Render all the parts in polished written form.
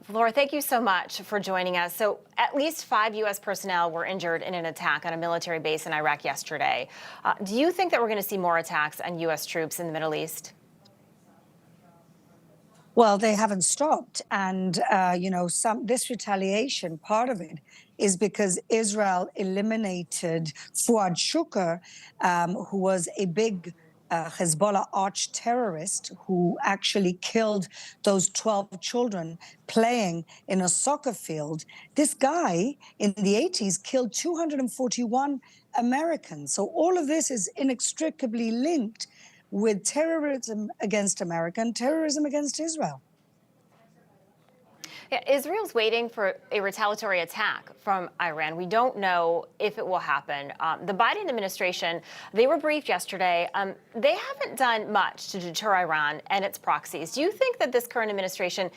Fleur, thank you so much for joining us. So at least 5 U.S. personnel were injured in an attack on a military base in Iraq yesterday. Do you think that we're going to see more attacks on U.S. troops in the Middle East? Well, they haven't stopped. And, this retaliation, part of it is because Israel eliminated Fuad Shukr, who was a big Hezbollah arch terrorist who actually killed those 12 children playing in a soccer field. This guy in the 80s killed 241 Americans. So all of this is inextricably linked with terrorism against America and terrorism against Israel. Yeah, Israel's waiting for a retaliatory attack from Iran. We don't know if it will happen. The Biden administration, they were briefed yesterday. They haven't done much to deter Iran and its proxies. Do you think that this current administration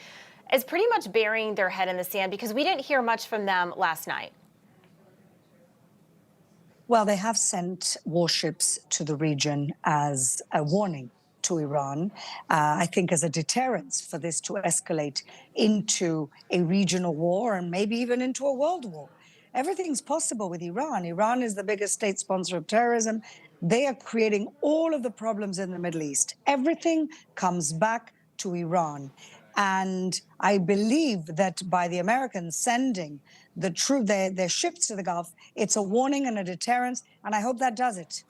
is pretty much burying their head in the sand? Because we didn't hear much from them last night. Well, they have sent warships to the region as a warning to Iran, I think as a deterrence for this to escalate into a regional war and maybe even into a world war. Everything's possible with Iran. Iran is the biggest state sponsor of terrorism. They are creating all of the problems in the Middle East. Everything comes back to Iran. And I believe that by the Americans sending their ships to the Gulf, it's a warning and a deterrence, and I hope that does it.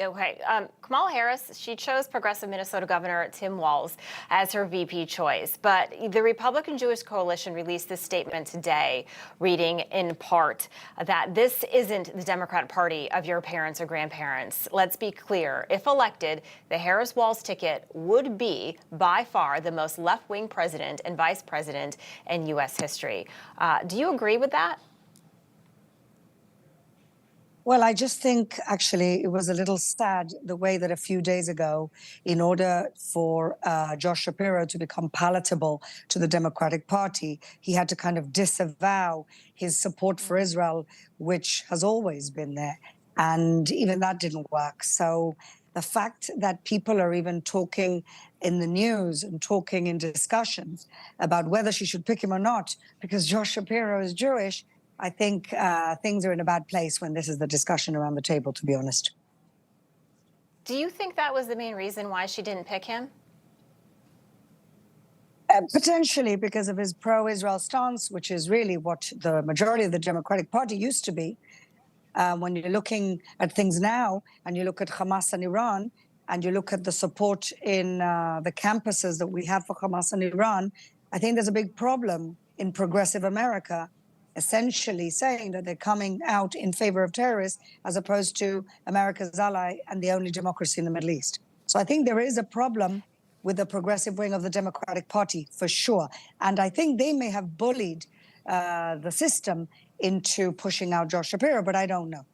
Okay. Kamala Harris, she chose progressive Minnesota Governor Tim Walz as her VP choice. But the Republican Jewish Coalition released this statement today, reading in part that this isn't the Democrat Party of your parents or grandparents. Let's be clear. If elected, the Harris-Walz ticket would be by far the most left-wing president and vice president in U.S. history. Do you agree with that? Well, I just think, actually, it was a little sad the way that a few days ago, in order for Josh Shapiro to become palatable to the Democratic Party, he had to kind of disavow his support for Israel, which has always been there. And even that didn't work. So the fact that people are even talking in the news and talking in discussions about whether she should pick him or not, because Josh Shapiro is Jewish, I think things are in a bad place when this is the discussion around the table, to be honest. Do you think that was the main reason why she didn't pick him? Potentially because of his pro-Israel stance, which is really what the majority of the Democratic Party used to be. When you're looking at things now, and you look at Hamas and Iran, and you look at the support in the campuses that we have for Hamas and Iran, I think there's a big problem in progressive America, essentially saying that they're coming out in favor of terrorists as opposed to America's ally and the only democracy in the Middle East. So I think there is a problem with the progressive wing of the Democratic Party, for sure. And I think they may have bullied the system into pushing out Josh Shapiro, but I don't know.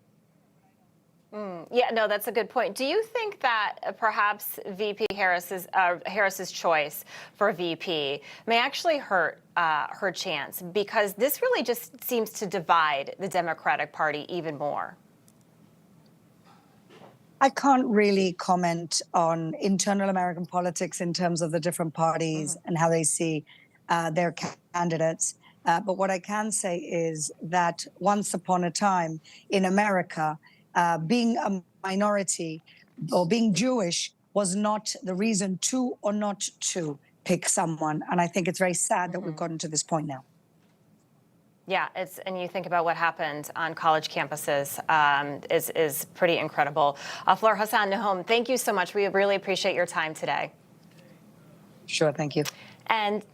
Yeah, no, that's a good point. Do you think that perhaps VP Harris's choice for VP may actually hurt her chance? Because this really just seems to divide the Democratic Party even more. I can't really comment on internal American politics in terms of the different parties and how they see their candidates. But what I can say is that once upon a time in America, being a minority or being Jewish was not the reason to or not to pick someone. And I think it's very sad that we've gotten to this point now. Yeah, and you think about what happened on college campuses is pretty incredible. Fleur Hassan Nahoum, thank you so much. We really appreciate your time today. Sure, thank you. And